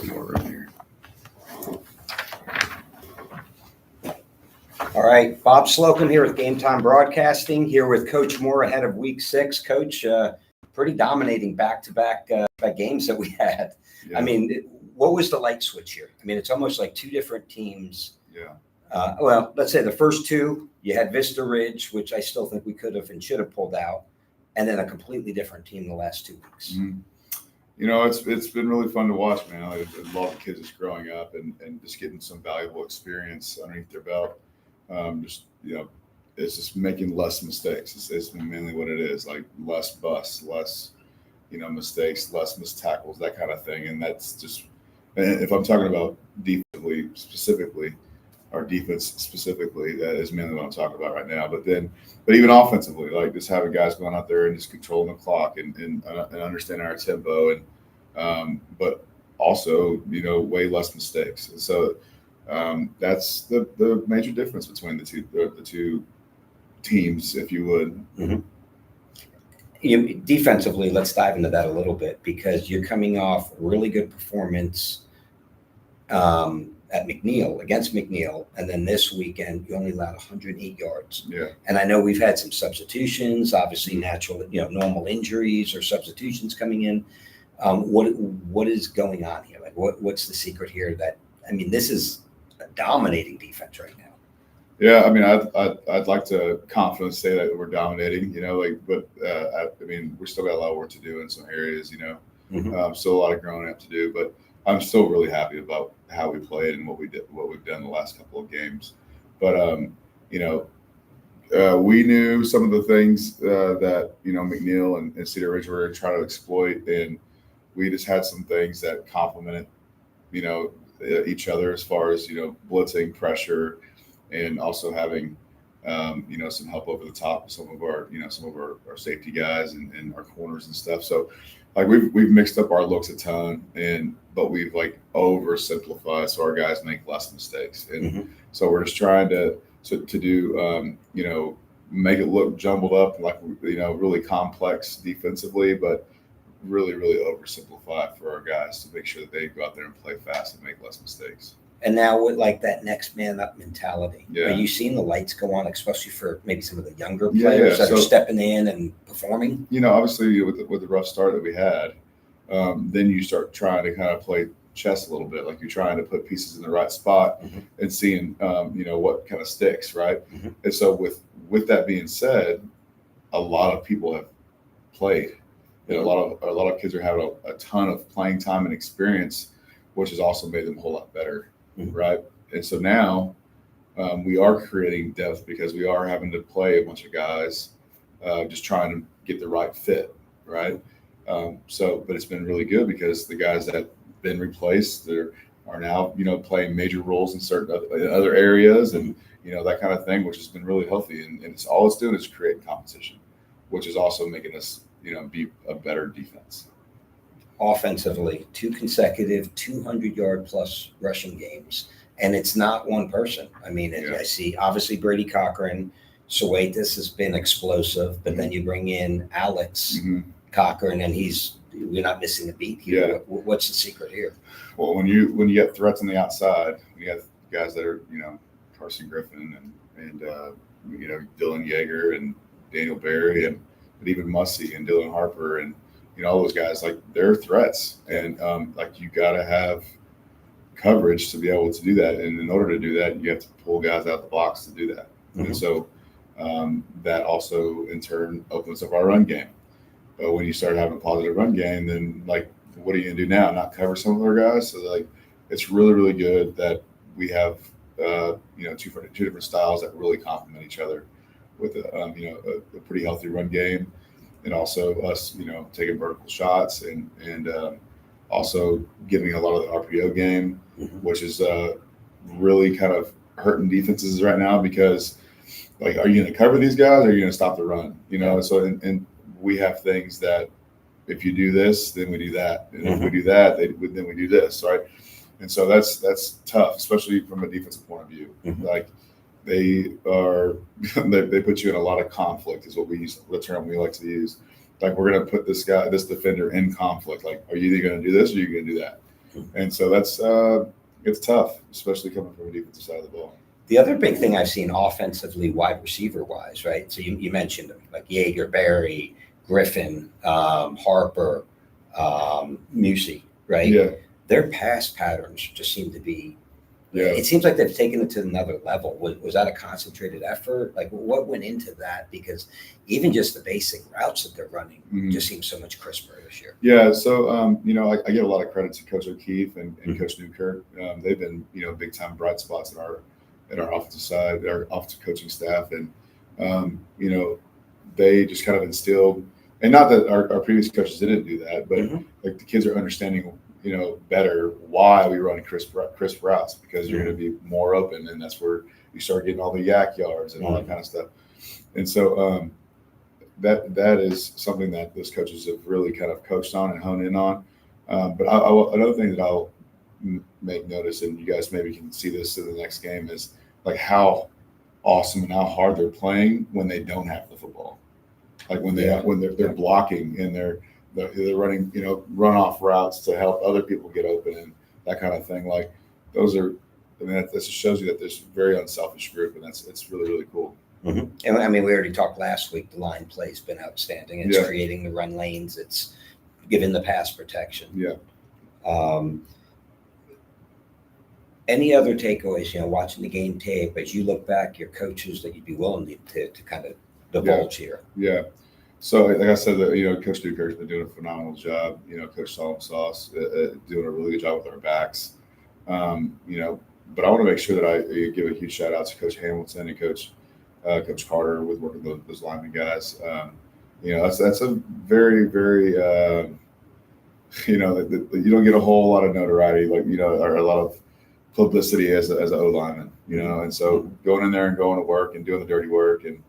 more room here. All right, Bob Slocum here with Game Time Broadcasting, here with Coach Moore ahead of Week 6. Coach, pretty dominating back-to-back games that we had. Yeah. I mean, what was the light switch here? I mean, it's almost like two different teams. Yeah. Well, let's say the first two, you had Vista Ridge, which I still think we could have and should have pulled out, and then a completely different team the last 2 weeks. Mm-hmm. You know, it's been really fun to watch, man. I love the kids just growing up and just getting some valuable experience underneath their belt. It's just making less mistakes. It's mainly what it is, like less busts, less, mistakes, less missed tackles, that kind of thing. And that's just, and if I'm talking about defense specifically, that is mainly what I'm talking about right now. But even offensively, like just having guys going out there and just controlling the clock and understanding our tempo but also, way less mistakes. And so that's the major difference between the two teams, if you would. Mm-hmm. Defensively, let's dive into that a little bit, because you're coming off really good performance against McNeil, and then this weekend you only allowed 108 yards. Yeah. And I know we've had some substitutions, obviously normal injuries or substitutions coming in. What is going on here? Like what's the secret here? This is a dominating defense right now. Yeah, I mean, I'd like to confidently say that we're dominating, but we still got a lot of work to do in some areas, Mm-hmm. Still a lot of growing up to do, but I'm still really happy about how we played and what we've done the last couple of games. But we knew some of the things that McNeil and Cedar Ridge were trying to exploit, and we just had some things that complemented each other as far as blitzing, pressure, and also having some help over the top of some of our safety guys and our corners and stuff. So like we've mixed up our looks a ton, but we've like oversimplified so our guys make less mistakes. And mm-hmm. So we're just trying to do make it look jumbled up, like really complex defensively, but really, really oversimplify for our guys to make sure that they go out there and play fast and make less mistakes. And now with like that next man up mentality, yeah. Are you seeing the lights go on, especially for maybe some of the younger players that are stepping in and performing? Obviously with the rough start that we had, then you start trying to kind of play chess a little bit, like you're trying to put pieces in the right spot, mm-hmm. and seeing what kind of sticks, right? Mm-hmm. And so with that being said, a lot of people have played. And a lot of kids are having a ton of playing time and experience, which has also made them a whole lot better, mm-hmm. right? And so now we are creating depth because we are having to play a bunch of guys, just trying to get the right fit, right? But it's been really good because the guys that have been replaced are now playing major roles in certain other areas, and that kind of thing, which has been really healthy. And all it's doing is creating competition, which is also making us be a better defense. Offensively, 2 consecutive 200-yard plus rushing games, and it's not one person. I see obviously Brady Cochran, Suetis has been explosive, but mm-hmm. then you bring in Alex mm-hmm. Cochran, and we're not missing a beat here. Yeah. What's the secret here? Well, when you get threats on the outside, you have guys that are Carson Griffin and Dylan Yeager and Daniel Berry but even Mussey and Dylan Harper and all those guys, like they're threats, and like you got to have coverage to be able to do that. And in order to do that, you have to pull guys out of the box to do that. Mm-hmm. And so that also in turn opens up our run game. But when you start having a positive run game, then like what are you gonna do now? Not cover some of our guys? So like it's really, really good that we have two different styles that really complement each other, with a pretty healthy run game, and also us, taking vertical shots and also giving a lot of the RPO game, mm-hmm. which is really kind of hurting defenses right now, because like, are you going to cover these guys or are you going to stop the run? So and we have things that if you do this, then we do that, and mm-hmm. if we do that, then we do this, right? And so that's tough, especially from a defensive point of view. Mm-hmm. Like they put you in a lot of conflict, is what we use, the term we like to use. Like we're going to put this defender in conflict. Like, are you either going to do this or are you going to do that? And so that's it's tough, especially coming from a defensive side of the ball. The other big thing I've seen offensively, wide receiver wise, right? So you mentioned them, like Yeager, Berry, Griffin, Harper, Musey, right? Yeah, Their pass patterns just seem to be. yeah. It seems like they've taken it to another level. Was that a concentrated effort? Like, what went into that? Because even just the basic routes that they're running just seems so much crisper this year. Yeah, so I give a lot of credit to Coach O'Keefe and Coach Newkirk. They've been big time bright spots in our offensive side, our offensive coaching staff, and they just kind of instilled. And not that our previous coaches didn't do that, but like the kids are understanding better why we run crisp routes, because you're going to be more open, and that's where you start getting all the yak yards and all that kind of stuff. And so that is something that those coaches have really kind of coached on and honed in on. But another thing that I'll make notice, and you guys maybe can see this in the next game, is like how awesome and how hard they're playing when they don't have the football. Like when they're blocking and they're running run off routes to help other people get open and that kind of thing. Like those are, that just shows you that there's a very unselfish group, and it's really, really cool. And I mean, we already talked last week. The line play's been outstanding. It's creating the run lanes. It's giving the pass protection. Any other takeaways? Watching the game tape as you look back, your coaches that you'd be willing to kind of divulge here. Yeah. So, like I said, Coach Newkirk's been doing a phenomenal job. Coach Solomon Sauce doing a really good job with our backs. But I want to make sure that I give a huge shout out to Coach Hamilton and Coach Carter with working with those lineman guys. That's a very, very you don't get a whole lot of notoriety, or a lot of publicity as an O lineman. And so going in there and going to work and doing the dirty work and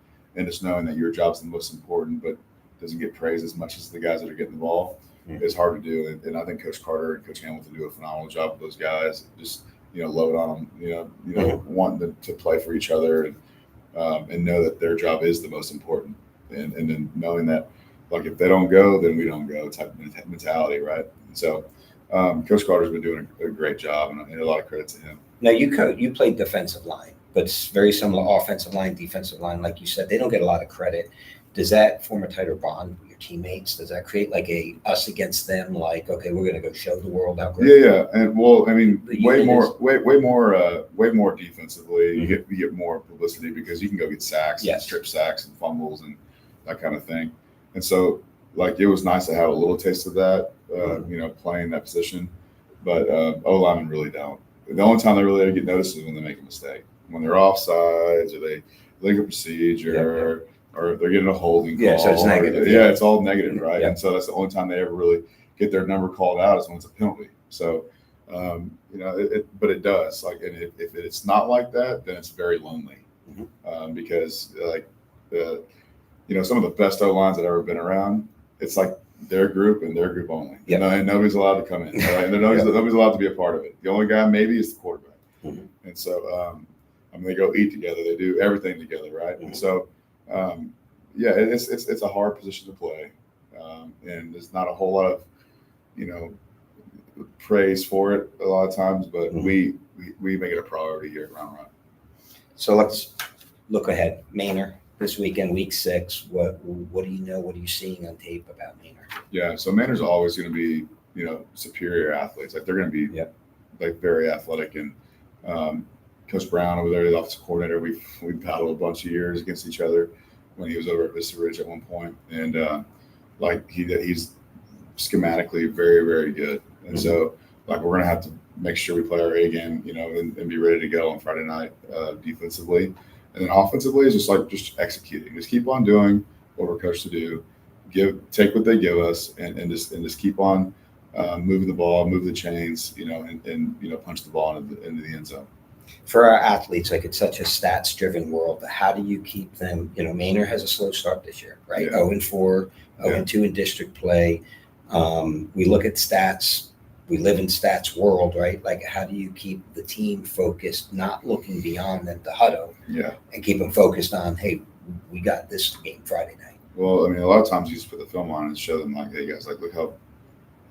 just knowing that your job's the most important, but doesn't get praised as much as the guys that are getting the ball is hard to do. And I think Coach Carter and Coach Hamilton do a phenomenal job with those guys. Just load on them, wanting to play for each other and know that their job is the most important. And then knowing that, like, if they don't go, then we don't go type of mentality, right? And so Coach Carter's been doing a great job, and a lot of credit to him. Now, you played defensive line, but it's very similar offensive line, defensive line. Like you said, they don't get a lot of credit. Does that form a tighter bond with your teammates? Does that create like a us against them? Like, okay, we're going to go show the world how great. Yeah, and well, I mean, way more defensively. You get more publicity because you can go get sacks, and strip sacks, and fumbles, and that kind of thing. And so, like, it was nice to have a little taste of that, playing that position. But O linemen really don't. The only time they really get noticed is when they make a mistake, when they're offsides, or they legal procedure, or they're getting a holding call. Yeah, so it's negative. It's all negative, right? And so that's the only time they ever really get their number called out is when it's a penalty. So, but it does. Like, and if it's not like that, then it's very lonely, because some of the best O lines that I've ever been around, it's like their group and their group only. And nobody's allowed to come in. Right? And nobody's allowed to be a part of it. The only guy maybe is the quarterback. And so, they go eat together. They do everything together, right? And so, it's a hard position to play, and there's not a whole lot of, praise for it a lot of times, but we make it a priority here at Round Rock. So let's look ahead. Manor this weekend, week 6. What do you know? What are you seeing on tape about Manor? Yeah, so Manor's always going to be, superior athletes. Like, they're going to be like very athletic, and Coach Brown over there, the offensive coordinator, we battled a bunch of years against each other when he was over at Vista Ridge at one point, and he's schematically very, very good, and so like we're gonna have to make sure we play our A game, and be ready to go on Friday night defensively, and then offensively is just executing, just keep on doing what we're coached to do, take what they give us, and just keep on moving the ball, move the chains, and punch the ball into the end zone. For our athletes, like, it's such a stats-driven world. How do you keep them? Manor has a slow start this year, right? 0-4, 0-2 in district play. We look at stats. We live in stats world, right? Like, how do you keep the team focused, not looking beyond the huddle, and keep them focused on, hey, we got this game Friday night? Well, I mean, a lot of times you just put the film on and show them, like, hey guys, like, look how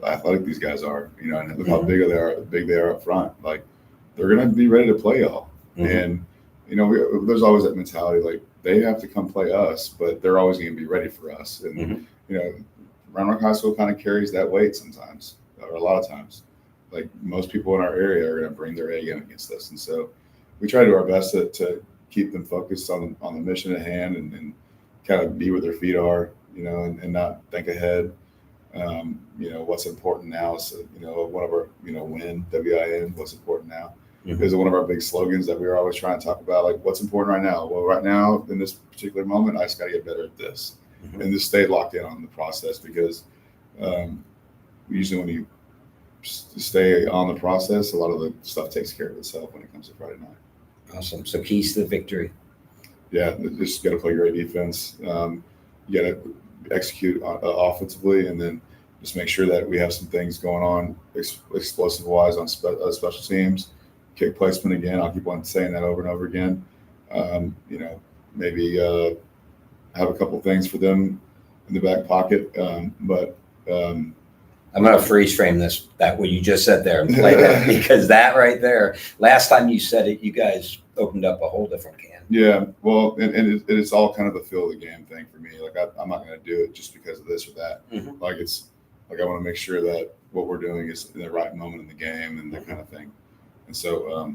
athletic these guys are, you know, and look how Mhm. big they are up front. Like they're gonna be ready to play y'all. Mhm. And you know, there's always that mentality like they have to come play us, but they're always going to be ready for us. And Mhm. you know, Round Rock High School kind of carries that weight sometimes, or a lot of times. Like most people in our area are going to bring their A game against us, and so we try to do our best to keep them focused on the mission at hand and kind of be where their feet are, you know, and not think ahead. You know, what's important now is, you know, one of our, you know, WIN, what's important now Mhm. is one of our big slogans that we are always trying to talk about. Like, what's important right now? Well, right now, in this particular moment, I just got to get better at this Mhm. and just stay locked in on the process because usually when you stay on the process, a lot of the stuff takes care of itself when it comes to Friday night. Awesome. So keys to the victory. Yeah, just got to play great defense. You got to execute offensively, and then just make sure that we have some things going on explosive wise on special teams. Kick placement again. I'll keep on saying that over and over again. You know, maybe have a couple things for them in the back pocket, but. I'm going to freeze frame that what you just said there and play that because that right there, last time you said it, you guys opened up a whole different can. Yeah, well, and it's all kind of a feel of the game thing for me. Like I'm not going to do it just because of this or that. Mhm. Like it's like I want to make sure that what we're doing is in the right moment in the game and that kind of thing. And so,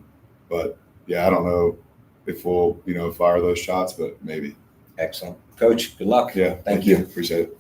but yeah, I don't know if we'll, you know, fire those shots, but maybe. Excellent. Coach, good luck. Yeah, Thank you. Appreciate it.